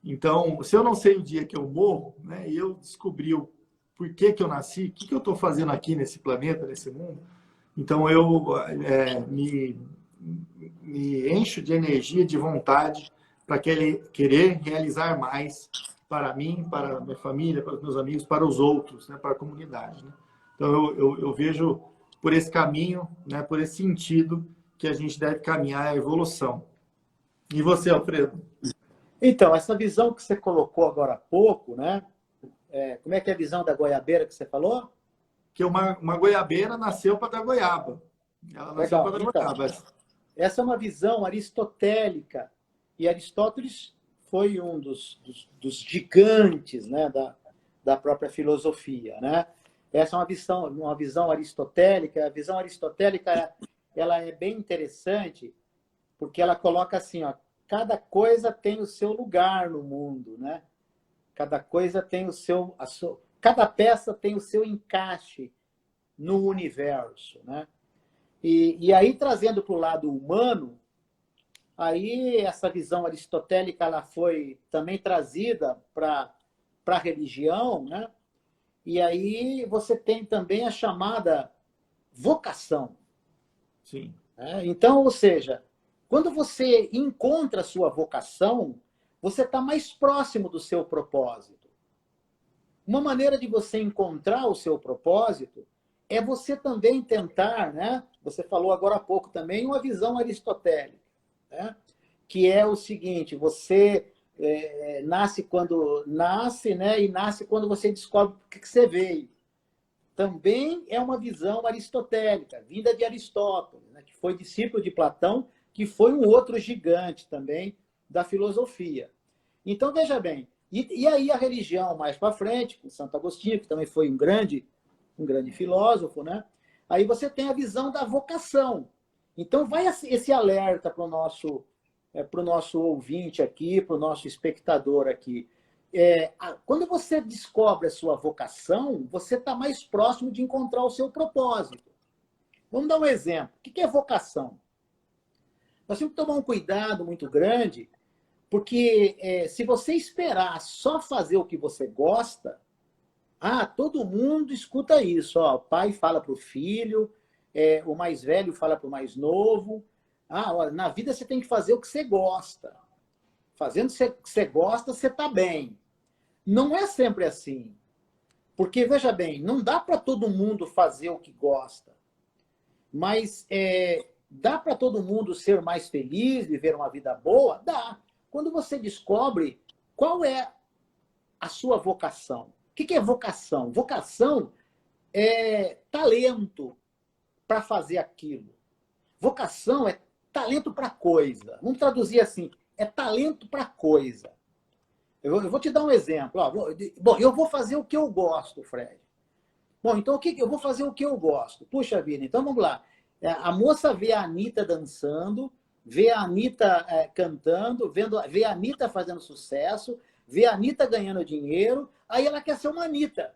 Então, se eu não sei o dia que eu morro, né, e eu descobri o porquê que eu nasci, o que eu estou fazendo aqui nesse planeta, nesse mundo, então eu me encho de energia, de vontade para querer realizar mais para mim, para a minha família, para os meus amigos, para os outros, né, para a comunidade. Né? Então, eu vejo por esse caminho, né, por esse sentido, que a gente deve caminhar a evolução. E você, Alfredo? Então, essa visão que você colocou agora há pouco, né? Como é que é a visão da goiabeira que você falou? Que uma goiabeira nasceu para dar goiaba. Ela nasceu para dar goiaba. Essa é uma visão aristotélica. E Aristóteles foi um dos gigantes, né, da própria filosofia, né? Essa é uma visão aristotélica. A visão aristotélica ela é bem interessante porque ela coloca assim, ó, cada coisa tem o seu lugar no mundo, né? Cada coisa tem cada peça tem o seu encaixe no universo, né? E aí, trazendo para o lado humano, aí essa visão aristotélica ela foi também trazida para a religião, né? E aí você tem também a chamada vocação. Sim. Então, ou seja, quando você encontra a sua vocação, você está mais próximo do seu propósito. Uma maneira de você encontrar o seu propósito é você também tentar, né? Você falou agora há pouco também, uma visão aristotélica, né? Que é o seguinte, você nasce quando nasce, né? E nasce quando você descobre por que você veio. Também é uma visão aristotélica, vinda de Aristóteles, né? Que foi discípulo de Platão, que foi um outro gigante também da filosofia. Então, veja bem, E aí a religião, mais para frente, com Santo Agostinho, que também foi um grande filósofo, né? Aí você tem a visão da vocação. Então, vai esse alerta para o nosso ouvinte aqui, para o nosso espectador aqui. Quando você descobre a sua vocação, você está mais próximo de encontrar o seu propósito. Vamos dar um exemplo. O que é vocação? Nós temos que tomar um cuidado muito grande, porque se você esperar só fazer o que você gosta, todo mundo escuta isso. Ó, o pai fala para o filho, o mais velho fala para o mais novo. Olha, na vida você tem que fazer o que você gosta. Fazendo o que você gosta, você está bem. Não é sempre assim. Porque, veja bem, não dá para todo mundo fazer o que gosta. Mas dá para todo mundo ser mais feliz, viver uma vida boa? Dá. Quando você descobre qual é a sua vocação. O que é vocação? Vocação é talento para fazer aquilo. Vocação é talento para coisa. Vamos traduzir assim, é talento para coisa. Eu vou te dar um exemplo. Bom, eu vou fazer o que eu gosto, Fred. Bom, então eu vou fazer o que eu gosto. Puxa vida, então vamos lá. A moça vê a Anitta dançando, vê a Anitta cantando, vê a Anitta fazendo sucesso, vê a Anitta ganhando dinheiro, aí ela quer ser uma Anitta.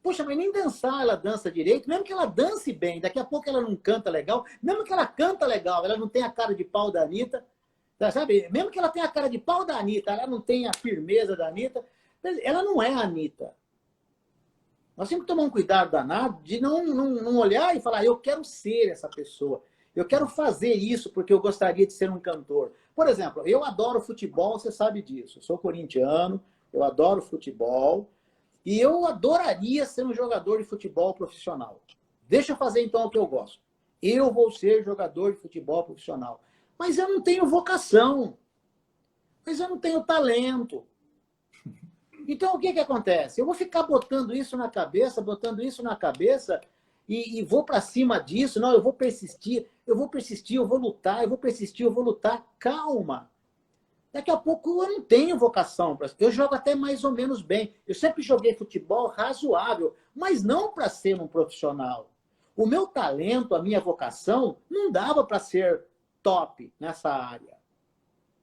Poxa, mas nem dançar ela dança direito, mesmo que ela dance bem, daqui a pouco ela não canta legal, mesmo que ela canta legal, ela não tem a cara de pau da Anitta, sabe? Mesmo que ela tenha a cara de pau da Anitta, ela não tem a firmeza da Anitta, ela não é a Anitta. Nós temos que tomar um cuidado danado de não olhar e falar, eu quero ser essa pessoa, eu quero fazer isso porque eu gostaria de ser um cantor. Por exemplo, eu adoro futebol, você sabe disso, eu sou corintiano, eu adoro futebol, e eu adoraria ser um jogador de futebol profissional. Deixa eu fazer então o que eu gosto. Eu vou ser jogador de futebol profissional. Mas eu não tenho vocação. Mas eu não tenho talento. Então o que acontece? Eu vou ficar botando isso na cabeça, e vou para cima disso. Não, eu vou persistir, eu vou lutar, eu vou persistir, eu vou lutar. Calma. Daqui a pouco eu não tenho vocação. Eu jogo até mais ou menos bem. Eu sempre joguei futebol razoável, mas não para ser um profissional. O meu talento, a minha vocação, não dava para ser top nessa área.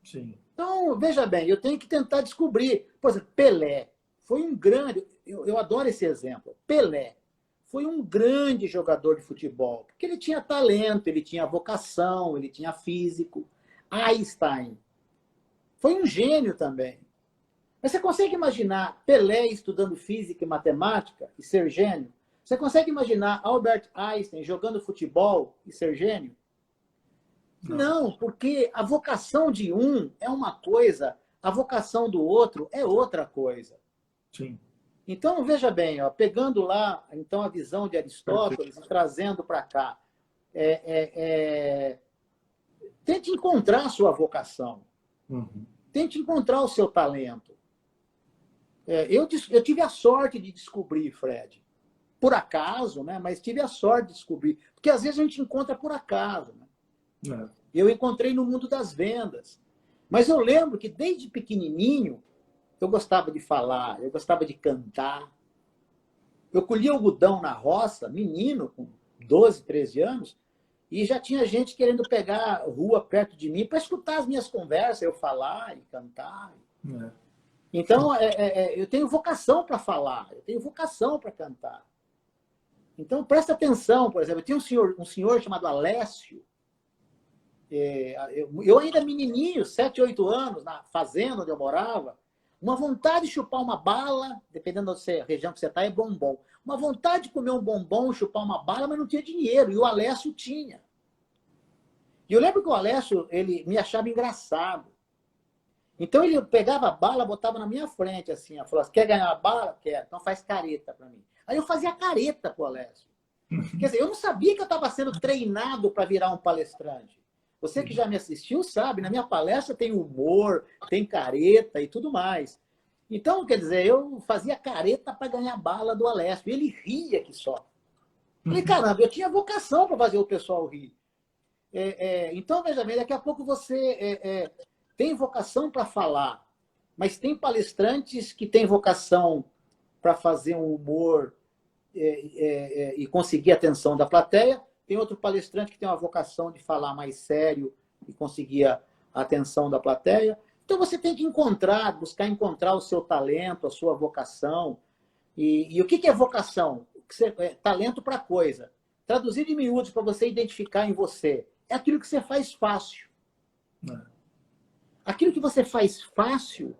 Sim. Então, veja bem, eu tenho que tentar descobrir. Por exemplo, Pelé foi um grande... Eu adoro esse exemplo. Pelé foi um grande jogador de futebol, porque ele tinha talento, ele tinha vocação, ele tinha físico. Einstein foi um gênio também. Mas você consegue imaginar Pelé estudando física e matemática e ser gênio? Você consegue imaginar Albert Einstein jogando futebol e ser gênio? Não, porque a vocação de um é uma coisa, a vocação do outro é outra coisa. Sim. Então, veja bem, pegando lá então, a visão de Aristóteles e trazendo para cá, tente encontrar a sua vocação. Uhum. Tente encontrar o seu talento. Eu tive a sorte de descobrir, Fred. Por acaso, né? Mas tive a sorte de descobrir. Porque às vezes a gente encontra por acaso. Né? Eu encontrei no mundo das vendas. Mas eu lembro que desde pequenininho eu gostava de falar, eu gostava de cantar. Eu colhia algodão na roça, menino, com 12, 13 anos, e já tinha gente querendo pegar a rua perto de mim para escutar as minhas conversas, eu falar e cantar. Então, eu tenho vocação para falar, eu tenho vocação para cantar. Então, presta atenção, por exemplo, eu tinha um senhor chamado Alessio, eu ainda menininho, 7, 8 anos, na fazenda onde eu morava, uma vontade de chupar uma bala, dependendo da região que você está, é bombom. Uma vontade de comer um bombom, chupar uma bala, mas não tinha dinheiro, e o Alessio tinha. E eu lembro que o Alessio, ele me achava engraçado. Então ele pegava a bala, botava na minha frente, assim, falou assim, quer ganhar a bala? Quer, então faz careta para mim. Aí eu fazia careta pro Alessio. Quer dizer, eu não sabia que eu estava sendo treinado para virar um palestrante. Você que já me assistiu sabe, na minha palestra tem humor, tem careta e tudo mais. Então, quer dizer, eu fazia careta para ganhar bala do Alessio. E ele ria que só. Falei, caramba, eu tinha vocação para fazer o pessoal rir. Então, veja bem, daqui a pouco você tem vocação para falar. Mas tem palestrantes que têm vocação para fazer um humor e conseguir a atenção da plateia. Tem outro palestrante que tem uma vocação de falar mais sério e conseguir a atenção da plateia. Então você tem que buscar encontrar o seu talento, a sua vocação. E o que é vocação? Talento para coisa. Traduzir em miúdos para você identificar em você. É aquilo que você faz fácil. Aquilo que você faz fácil.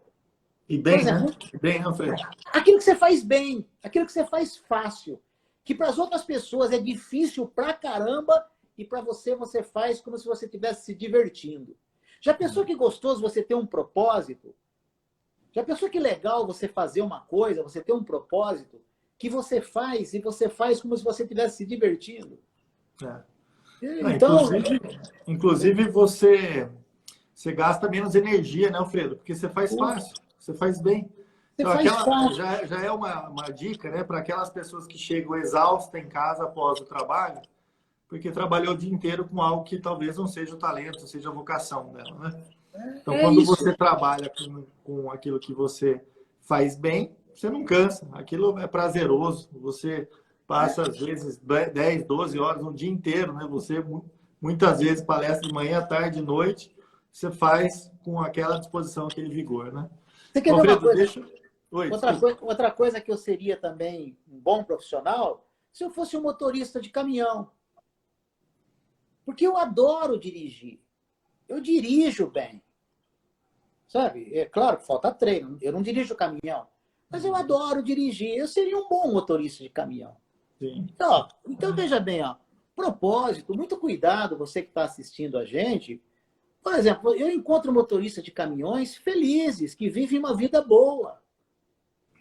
E bem, exemplo, né? Bem, não, Fred? Aquilo que você faz bem, aquilo que você faz fácil. Que para as outras pessoas é difícil pra caramba e para você, você faz como se você estivesse se divertindo. Já pensou que gostoso você ter um propósito? Já pensou que legal você fazer uma coisa, você ter um propósito que você faz e você faz como se você estivesse se divertindo? Então, inclusive você gasta menos energia, né, Alfredo? Porque você faz fácil, você faz bem. Então, já é uma dica, né, para aquelas pessoas que chegam exaustas em casa após o trabalho, porque trabalhou o dia inteiro com algo que talvez não seja o talento, seja a vocação dela, né? Então, quando você trabalha com aquilo que você faz bem, você não cansa. Aquilo é prazeroso. Você passa, às vezes, 10, 12 horas um dia inteiro, né? Você, muitas vezes, palestra de manhã, tarde, noite, você faz com aquela disposição, aquele vigor, né? Você quer ver uma coisa? Oi, outra coisa que eu seria também um bom profissional, se eu fosse um motorista de caminhão. Porque eu adoro dirigir. Eu dirijo bem. Sabe? É claro que falta treino. Eu não dirijo caminhão. Mas eu adoro dirigir. Eu seria um bom motorista de caminhão. Sim. Então veja bem, propósito, muito cuidado, você que está assistindo a gente. Por exemplo, eu encontro motoristas de caminhões felizes, que vivem uma vida boa.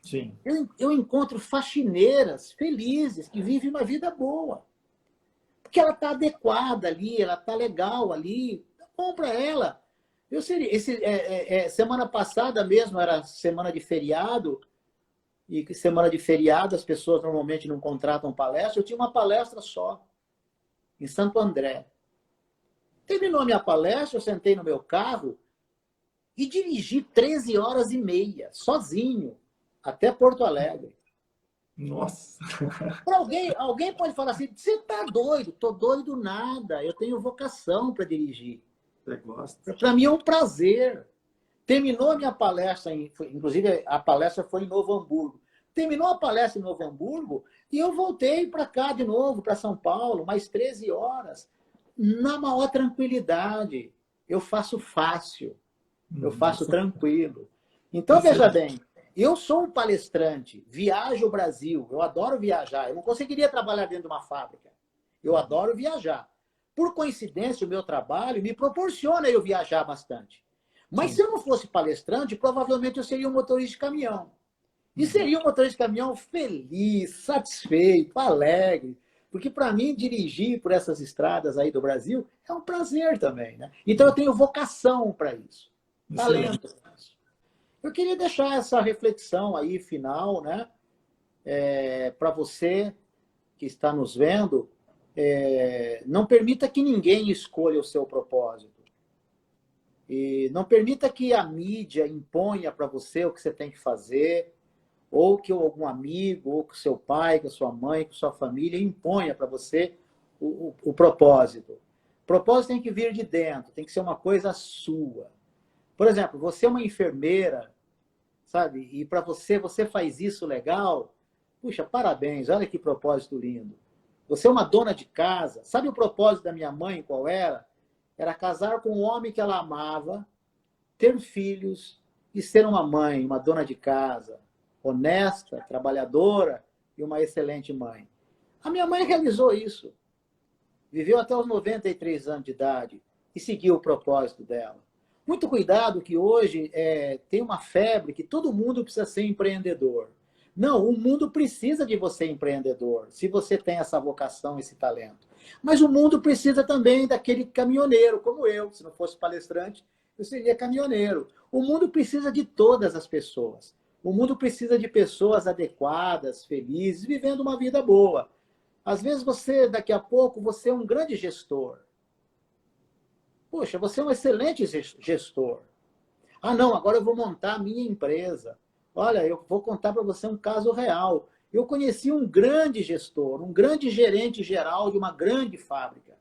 Sim. Eu encontro faxineiras felizes, que vivem uma vida boa. Porque ela está adequada ali, ela está legal ali. Tá bom para ela. Eu seria, semana passada mesmo, era semana de feriado, e semana de feriado as pessoas normalmente não contratam palestra. Eu tinha uma palestra só, em Santo André. Terminou a minha palestra, eu sentei no meu carro e dirigi 13 horas e meia, sozinho, até Porto Alegre. Nossa! Para alguém pode falar assim, você está doido? Estou doido nada, eu tenho vocação para dirigir. Você gosta? Para mim é um prazer. Terminou a minha palestra, inclusive a palestra foi em Novo Hamburgo. Terminou a palestra em Novo Hamburgo e eu voltei para cá de novo, para São Paulo, mais 13 horas, na maior tranquilidade. Eu faço fácil, eu faço tranquilo. Então, veja bem, eu sou um palestrante, viajo o Brasil, eu adoro viajar. Eu não conseguiria trabalhar dentro de uma fábrica. Eu adoro viajar. Por coincidência, o meu trabalho me proporciona eu viajar bastante. Mas se eu não fosse palestrante, provavelmente eu seria um motorista de caminhão. E seria um motorista de caminhão feliz, satisfeito, alegre. Porque, para mim, dirigir por essas estradas aí do Brasil é um prazer também, né? Então, eu tenho vocação para isso. Talento para isso. Eu queria deixar essa reflexão aí, final, né? Para você que está nos vendo, não permita que ninguém escolha o seu propósito. E não permita que a mídia imponha para você o que você tem que fazer, ou que algum amigo, ou que o seu pai, que a sua mãe, que a sua família imponha para você o propósito. O propósito tem que vir de dentro, tem que ser uma coisa sua. Por exemplo, você é uma enfermeira, sabe? E para você faz isso legal. Puxa, parabéns, olha que propósito lindo. Você é uma dona de casa. Sabe o propósito da minha mãe qual era? Era casar com um homem que ela amava, ter filhos e ser uma mãe, uma dona de casa, honesta, trabalhadora e uma excelente mãe. A minha mãe realizou isso. Viveu até os 93 anos de idade e seguiu o propósito dela. Muito cuidado que hoje tem uma febre que todo mundo precisa ser empreendedor. Não, o mundo precisa de você empreendedor, se você tem essa vocação, esse talento. Mas o mundo precisa também daquele caminhoneiro, como eu. Se não fosse palestrante, eu seria caminhoneiro. O mundo precisa de todas as pessoas. O mundo precisa de pessoas adequadas, felizes, vivendo uma vida boa. Às vezes daqui a pouco, você é um grande gestor. Poxa, você é um excelente gestor. Ah, não, agora eu vou montar a minha empresa. Olha, eu vou contar para você um caso real. Eu conheci um grande gestor, um grande gerente geral de uma grande fábrica,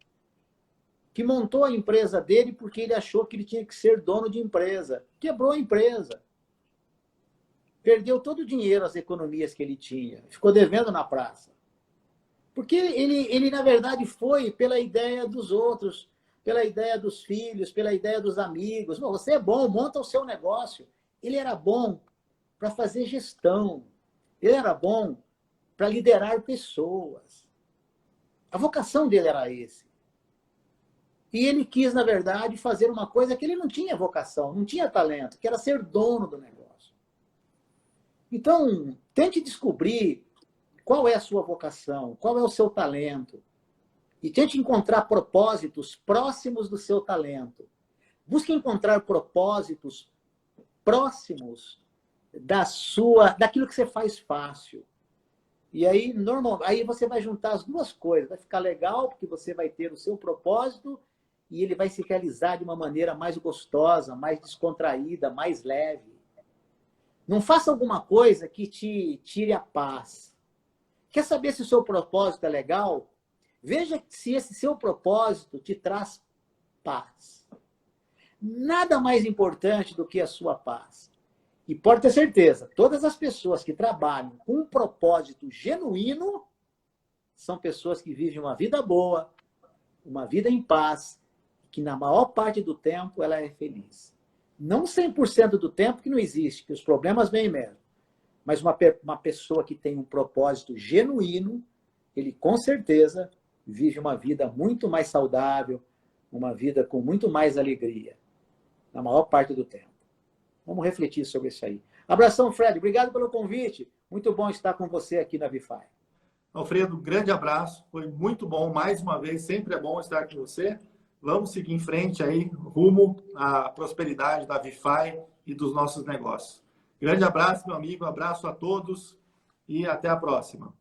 que montou a empresa dele porque ele achou que ele tinha que ser dono de empresa. Quebrou a empresa. Perdeu todo o dinheiro, as economias que ele tinha. Ficou devendo na praça. Porque ele, na verdade, foi pela ideia dos outros, pela ideia dos filhos, pela ideia dos amigos. Bom, você é bom, monta o seu negócio. Ele era bom para fazer gestão. Ele era bom para liderar pessoas. A vocação dele era esse. E ele quis, na verdade, fazer uma coisa que ele não tinha vocação, não tinha talento, que era ser dono do negócio. Então, tente descobrir qual é a sua vocação, qual é o seu talento. E tente encontrar propósitos próximos do seu talento. Busque encontrar propósitos próximos daquilo que você faz fácil. E aí, aí você vai juntar as duas coisas. Vai ficar legal, porque você vai ter o seu propósito e ele vai se realizar de uma maneira mais gostosa, mais descontraída, mais leve. Não faça alguma coisa que te tire a paz. Quer saber se o seu propósito é legal? Veja se esse seu propósito te traz paz. Nada mais importante do que a sua paz. E pode ter certeza, todas as pessoas que trabalham com um propósito genuíno são pessoas que vivem uma vida boa, uma vida em paz, que na maior parte do tempo ela é feliz. Não 100% do tempo que não existe, que os problemas vêm mesmo. Mas uma pessoa que tem um propósito genuíno, ele com certeza vive uma vida muito mais saudável, uma vida com muito mais alegria, na maior parte do tempo. Vamos refletir sobre isso aí. Abração, Fred. Obrigado pelo convite. Muito bom estar com você aqui na ViFi. Alfredo, um grande abraço. Foi muito bom, mais uma vez. Sempre é bom estar com você. Vamos seguir em frente aí, rumo à prosperidade da ViFi e dos nossos negócios. Grande abraço, meu amigo. Um abraço a todos e até a próxima.